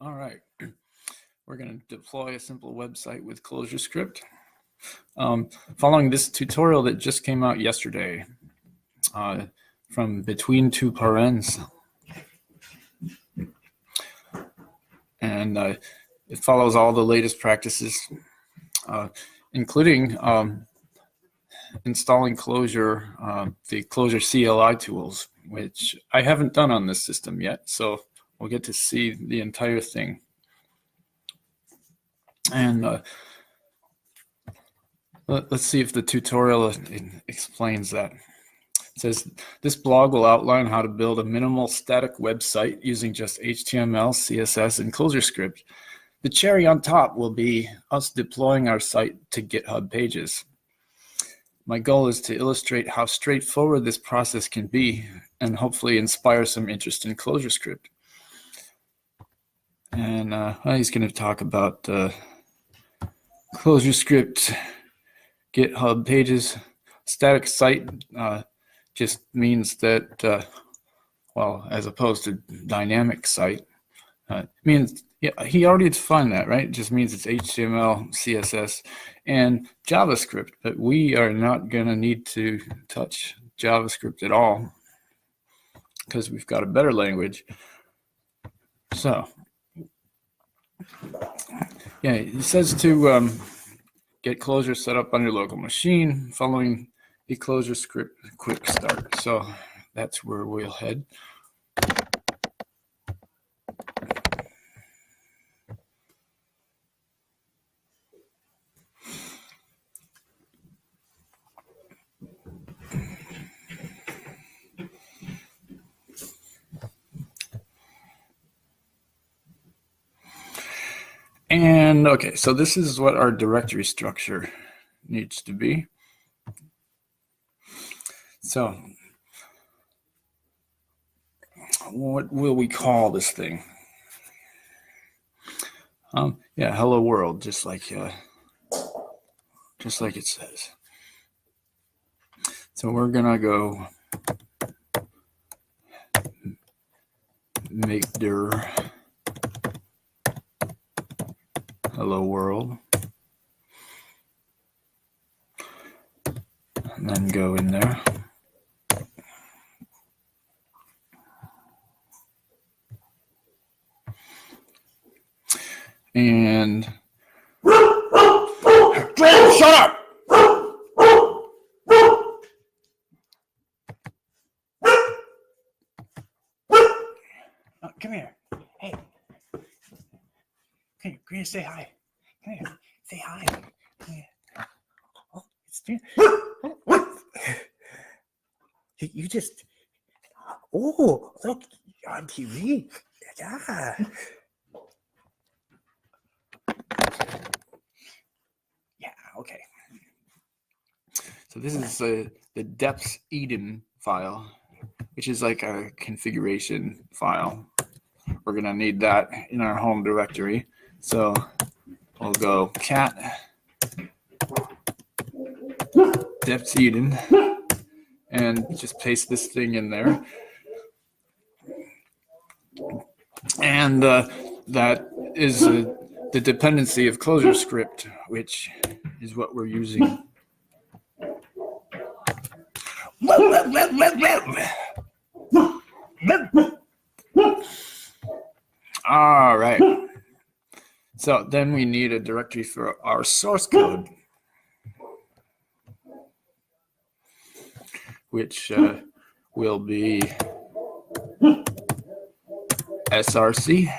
All right, we're going to deploy a simple website with Clojurescript. Following this tutorial that just came out yesterday from Between Two Parens. And it follows all the latest practices, including installing Clojure, the Clojure CLI tools, which I haven't done on this system yet. So we'll get to see the entire thing. And let's see if the tutorial explains that. It says, this blog will outline how to build a minimal static website using just HTML, CSS, and Clojurescript. The cherry on top will be us deploying our site to GitHub pages. My goal is to illustrate how straightforward this process can be and hopefully inspire some interest in Clojurescript. And he's going to talk about Clojurescript, GitHub pages. Static site just means that, well, as opposed to dynamic site, means, yeah, he already defined that, right? It just means it's HTML, CSS, and JavaScript, but we are not going to need to touch JavaScript at all because we've got a better language. So, yeah, it says to get Clojure set up on your local machine following the Clojurescript quick start. So that's where we'll head. And okay, so this is what our directory structure needs to be. So what will we call this thing? Yeah, hello world, just like it says. So we're gonna go make dir hello world, and then go in there. And shut up! Oh, come here. Hey. Come here, say hi. Come here, say hi. Come here. Oh, it's you just, oh, look, you're on TV. Yeah. Yeah, okay. So this is the deps.edn file, which is like a configuration file. We're going to need that in our home directory. So we'll go cat deps.edn and just paste this thing in there. And that is the dependency of Clojurescript, which is what we're using. All right. So then we need a directory for our source code, which will be src.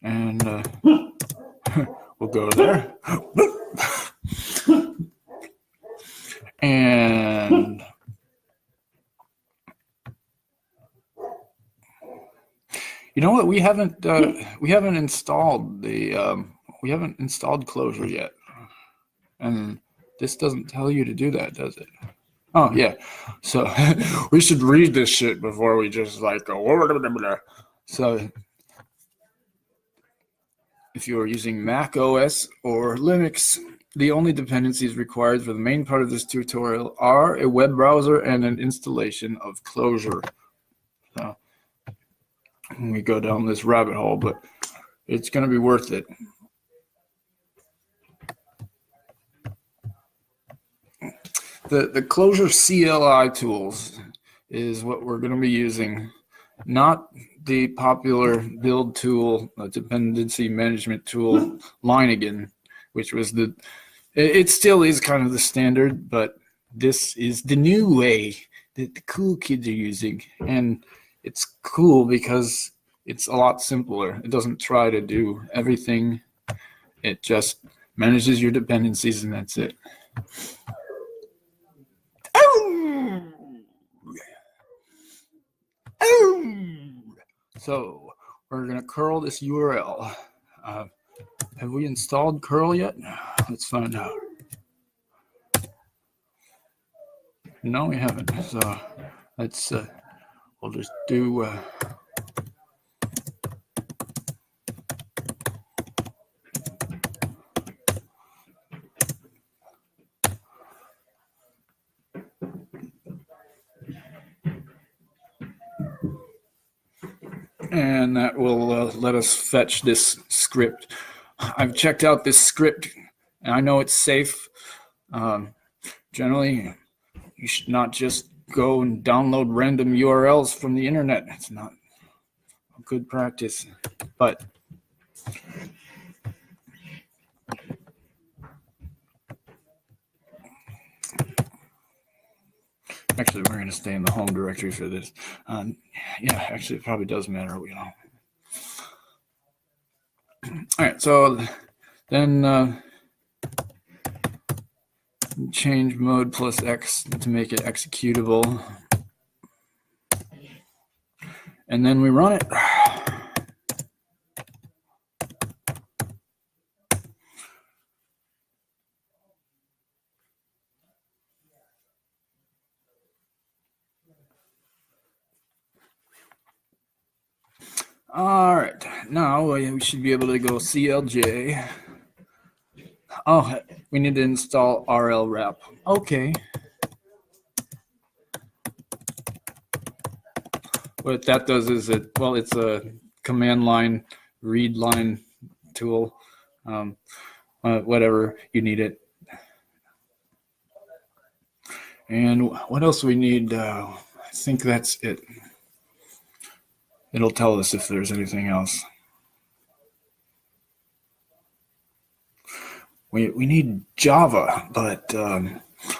And we'll go there. And you know what? We haven't installed the we haven't installed Clojure yet, and this doesn't tell you to do that, does it? Oh yeah. So we should read this shit before we just like go. So if you are using Mac OS or Linux, the only dependencies required for the main part of this tutorial are a web browser and an installation of Clojure. So we go down this rabbit hole, but it's going to be worth it. The Clojure CLI tools is what we're going to be using, not the popular build tool, dependency management tool, Linigan, which was it still is kind of the standard, but this is the new way that the cool kids are using. And it's cool because it's a lot simpler. It doesn't try to do everything. It just manages your dependencies and that's it. So we're going to curl this URL. Have we installed curl yet? Let's find out. No, we haven't. So let's, we'll just do, and that will let us fetch this script. I've checked out this script and I know it's safe. Generally, you should not just go and download random URLs from the internet. It's not a good practice, but actually, we're going to stay in the home directory for this. Yeah, actually, it probably does matter. You know. All right, so then change mode plus X to make it executable, and then we run it. All right, now we should be able to go CLJ. Oh, we need to install RLWrap. Okay. What that does is it's a command line, read line tool, whatever you need it. And what else we need? I think that's it. It'll tell us if there's anything else. We need Java, but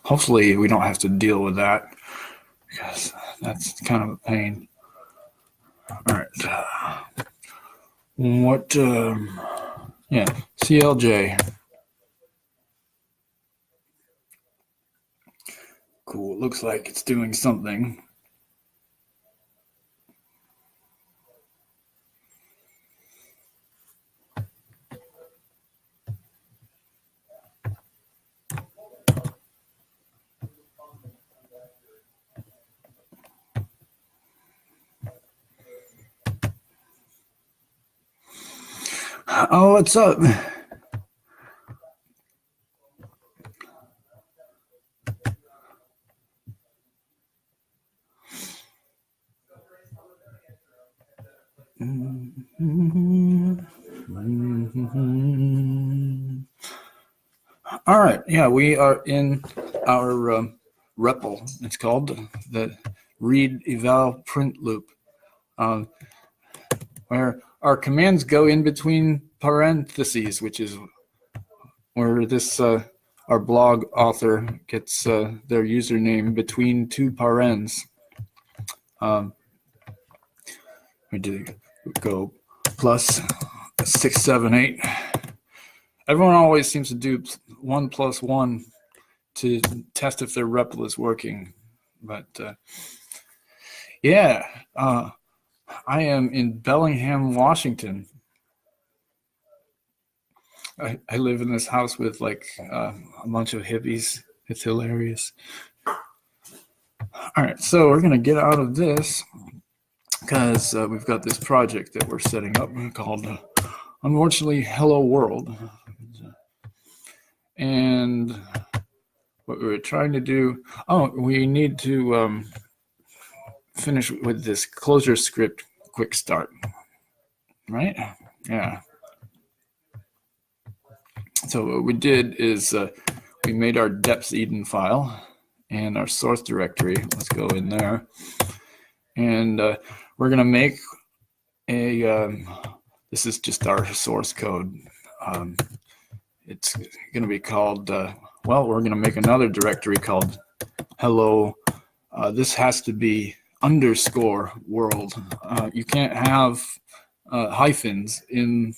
hopefully we don't have to deal with that because that's kind of a pain. All right. What? Yeah, CLJ. Cool. Looks like it's doing something. Oh, what's up? All right, yeah, we are in our REPL. It's called the read eval print loop, where our commands go in between parentheses, which is where this our blog author gets their username between two parens. We do go plus 678. Everyone always seems to do 1 + 1 to test if their REPL is working, but yeah, I am in Bellingham, Washington. I live in this house with like a bunch of hippies. It's hilarious. All right, so we're gonna get out of this because we've got this project that we're setting up called, unfortunately, Hello World. And what we were trying to do, we need to finish with this Clojurescript quick start, right? Yeah. So what we did is we made our deps.edn file and our source directory. Let's go in there. And we're going to make a, this is just our source code. It's going to be called, well, we're going to make another directory called hello. This has to be underscore world. You can't have hyphens in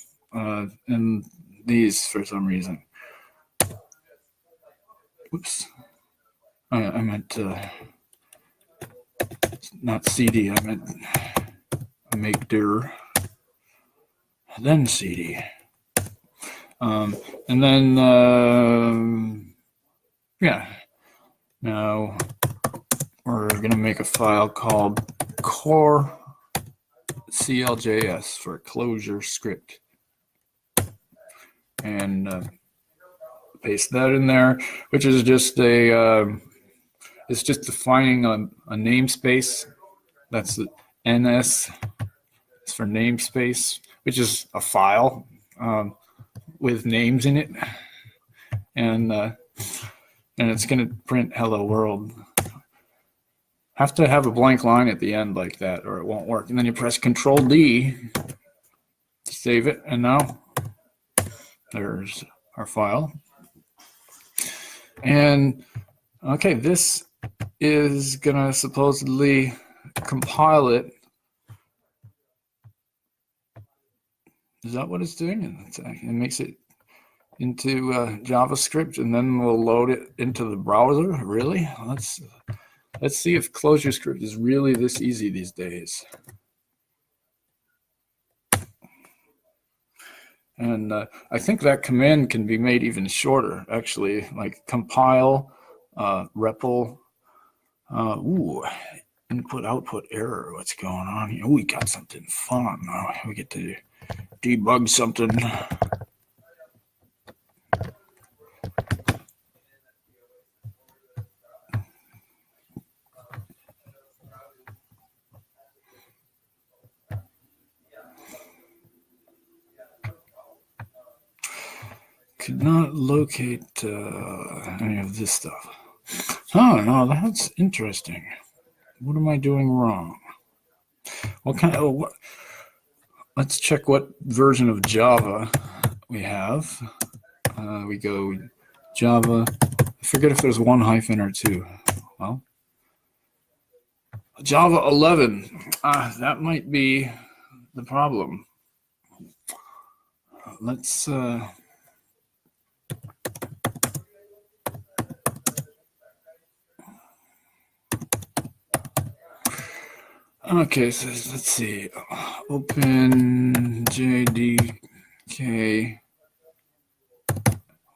these for some reason. Whoops. I meant not CD. I meant make dir, then CD. And then yeah. Now we're going to make a file called core CLJS for Clojurescript, and paste that in there, which is just a it's just defining a namespace. That's the NS. It's for namespace, which is a file with names in it, and it's going to print hello world. Have to have a blank line at the end like that, or it won't work. And then you press Control D, save it, and now there's our file. And okay, this is gonna supposedly compile it. Is that what it's doing? It makes it into JavaScript, and then we'll load it into the browser. Really? Let's see if Clojurescript is really this easy these days. And I think that command can be made even shorter, actually, like compile, REPL, input, output, error. What's going on here? We got something fun now. We get to debug something. Could not locate any of this stuff. Oh, no, that's interesting. What am I doing wrong? What kind of, let's check what version of Java we have. We go Java. I forget if there's one hyphen or two. Well, Java 11. That might be the problem. Let's okay, so let's see. Open JDK.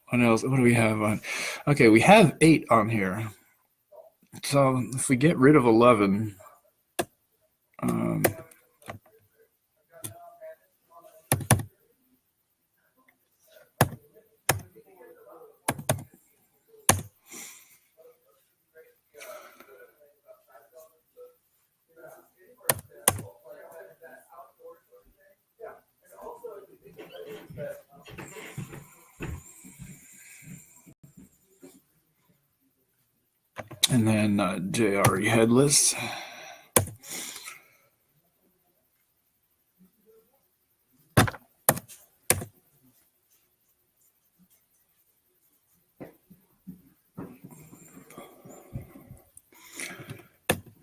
What else? What do we have on? Okay, we have 8 on here. So if we get rid of 11, and then JRE headless.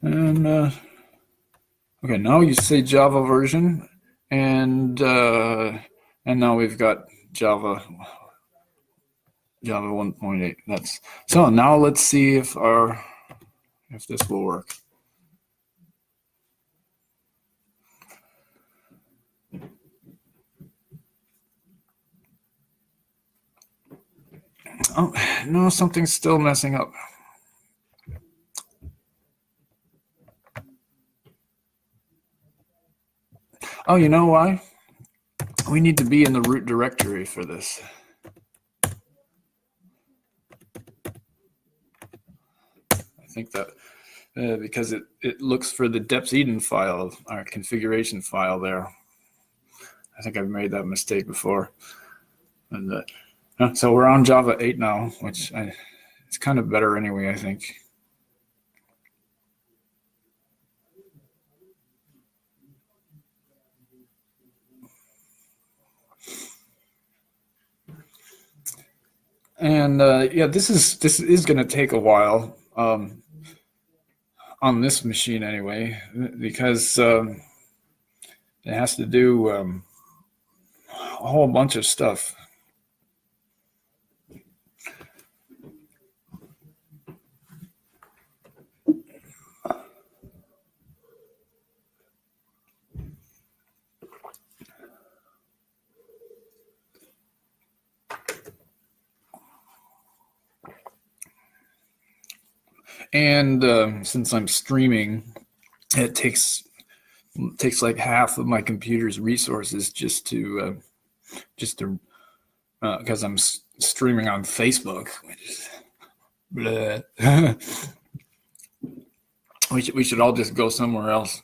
And okay, now you say Java version, and now we've got Java 1.8. That's so. Now let's see if this will work. Oh no, something's still messing up. Oh, you know why? We need to be in the root directory for this. I think that because it looks for the deps.edn file, our configuration file there. I think I've made that mistake before. And so we're on Java 8 now, which it's kind of better anyway, I think. And yeah, this is going to take a while on this machine anyway, because it has to do a whole bunch of stuff. And since I'm streaming, it takes like half of my computer's resources just to because I'm streaming on Facebook, which is bleh. we should all just go somewhere else.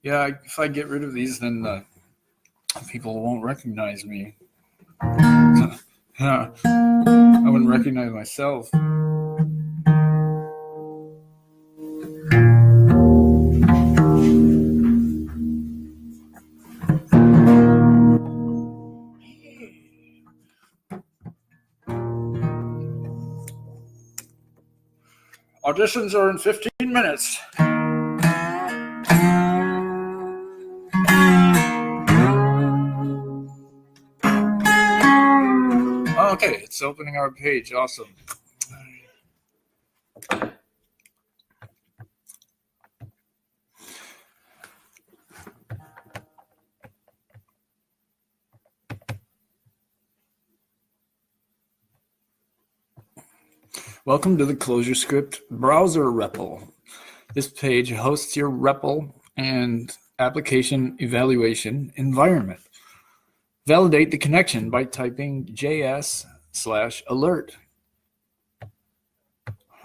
Yeah. If I get rid of these, then people won't recognize me. I wouldn't recognize myself. Auditions are in 15 minutes. Okay, it's opening our page. Awesome. Welcome to the Clojurescript browser REPL. This page hosts your REPL and application evaluation environment. Validate the connection by typing js/alert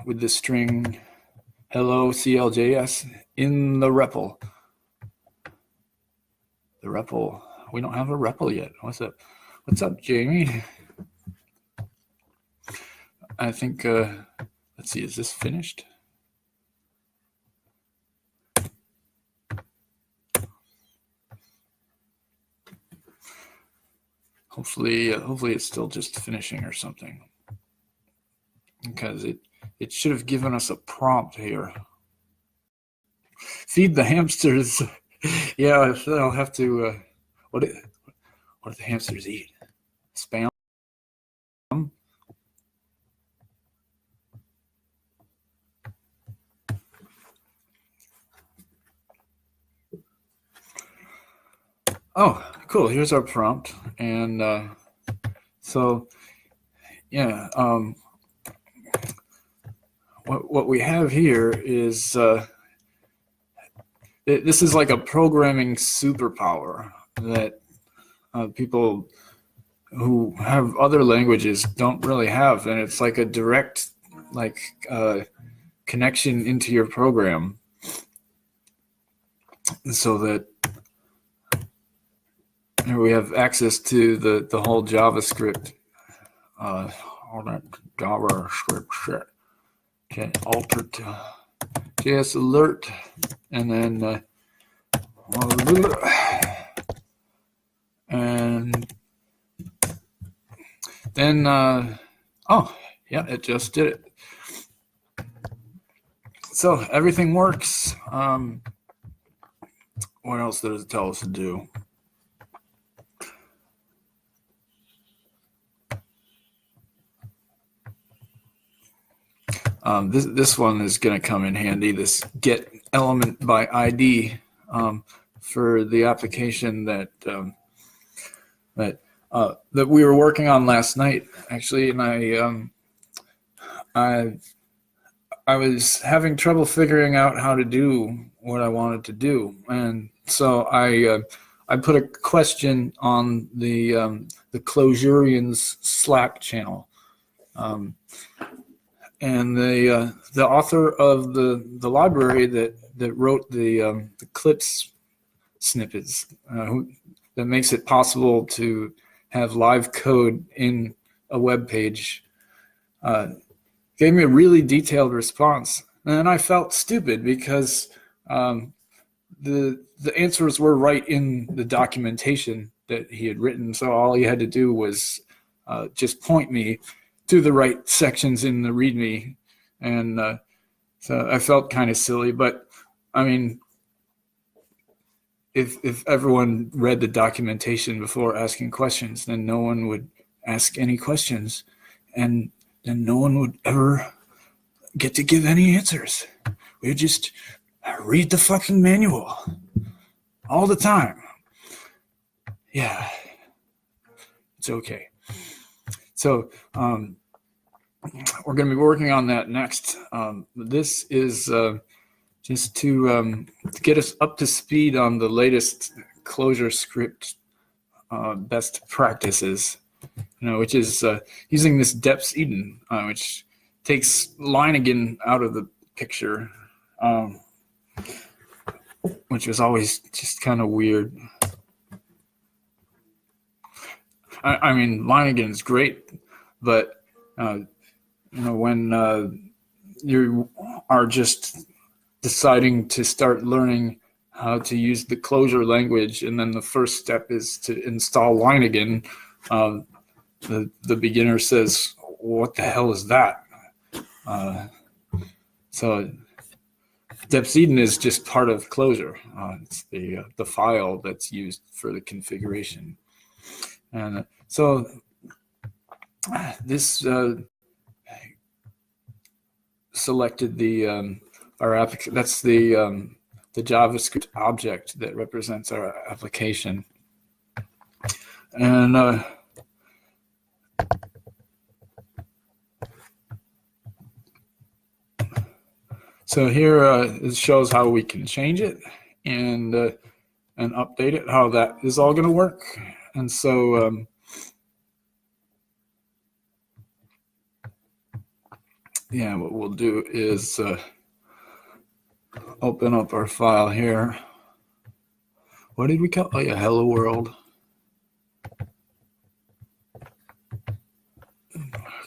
with the string hello CLJS in the REPL. The REPL. We don't have a REPL yet. What's up? What's up, Jamie? I think, let's see, is this finished? Hopefully it's still just finishing or something, because it should have given us a prompt here. Feed the hamsters. Yeah, I'll have to. What do the hamsters eat? Spam. Oh, cool. Here's our prompt. And so, yeah, what we have here is this is like a programming superpower that people who have other languages don't really have. And it's like a direct connection into your program, so that we have access to the whole JavaScript, all that JavaScript shit. Okay, altered JS alert, and then oh yeah, it just did it. So everything works. What else does it tell us to do? This one is going to come in handy, this get element by ID for the application that that we were working on last night, actually, and I was having trouble figuring out how to do what I wanted to do, and so I put a question on the Clojurians Slack channel, and the author of the library that wrote the clips snippets that makes it possible to have live code in a web page gave me a really detailed response, and I felt stupid because the answers were right in the documentation that he had written. So all he had to do was just point me to the right sections in the README, and so I felt kind of silly. But I mean, if everyone read the documentation before asking questions, then no one would ask any questions, and then no one would ever get to give any answers. We would just read the fucking manual all the time. Yeah, it's okay. So we're going to be working on that next. This is just to get us up to speed on the latest Clojurescript best practices, which is using this deps.edn, which takes line again out of the picture, which was always just kind of weird. I mean, line again is great, but when you are just deciding to start learning how to use the Clojure language, and then the first step is to install line again, the beginner says, "What the hell is that?" So deps.edn is just part of Clojure. It's the file that's used for the configuration. And so this selected our application. That's the JavaScript object that represents our application. And so here it shows how we can change it and update it, how that is all going to work. And so yeah, what we'll do is open up our file here. What did we call it? Oh yeah, hello world.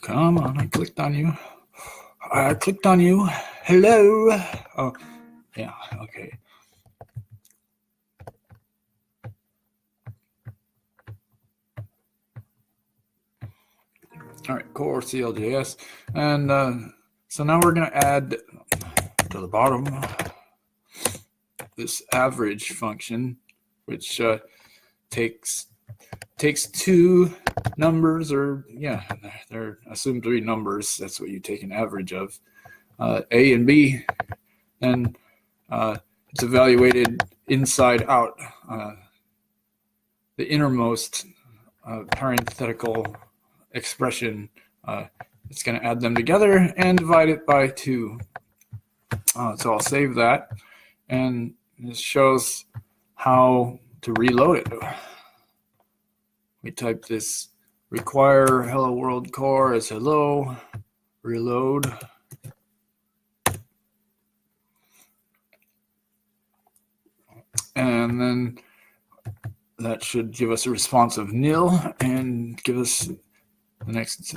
Come on, I clicked on you. Hello. Oh, yeah, okay. All right, core CLJS. And so now we're going to add to the bottom this average function, which takes two numbers, or yeah, they're assumed to be numbers. That's what you take an average of, A and B, and it's evaluated inside out. The innermost parenthetical expression, it's going to add them together and divide it by 2. So I'll save that, and this shows how to reload it. We type this require hello world core as hello, reload. And then that should give us a response of nil and give us the next,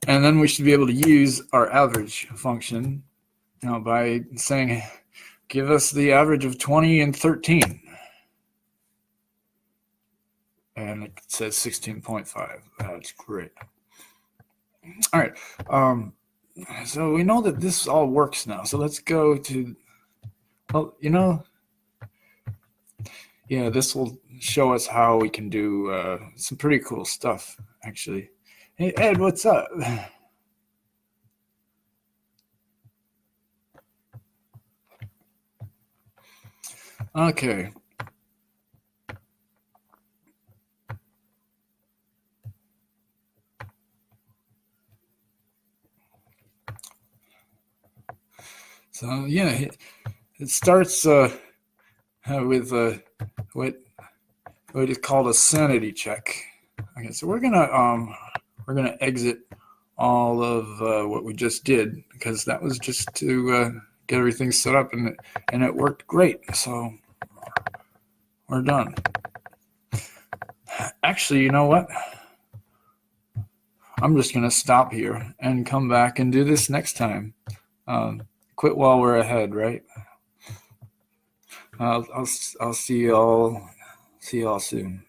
and then we should be able to use our average function by saying, give us the average of 20 and 13. And it says 16.5. That's great. All right. So we know that this all works now. So let's go to, well, yeah, this will show us how we can do some pretty cool stuff, actually. Hey, Ed, what's up? Okay. So yeah, it starts with what is called a sanity check. Okay, so we're gonna exit all of what we just did, because that was just to get everything set up, and it worked great. So we're done. Actually, you know what? I'm just gonna stop here and come back and do this next time. Quit while we're ahead, right? I'll see y'all soon.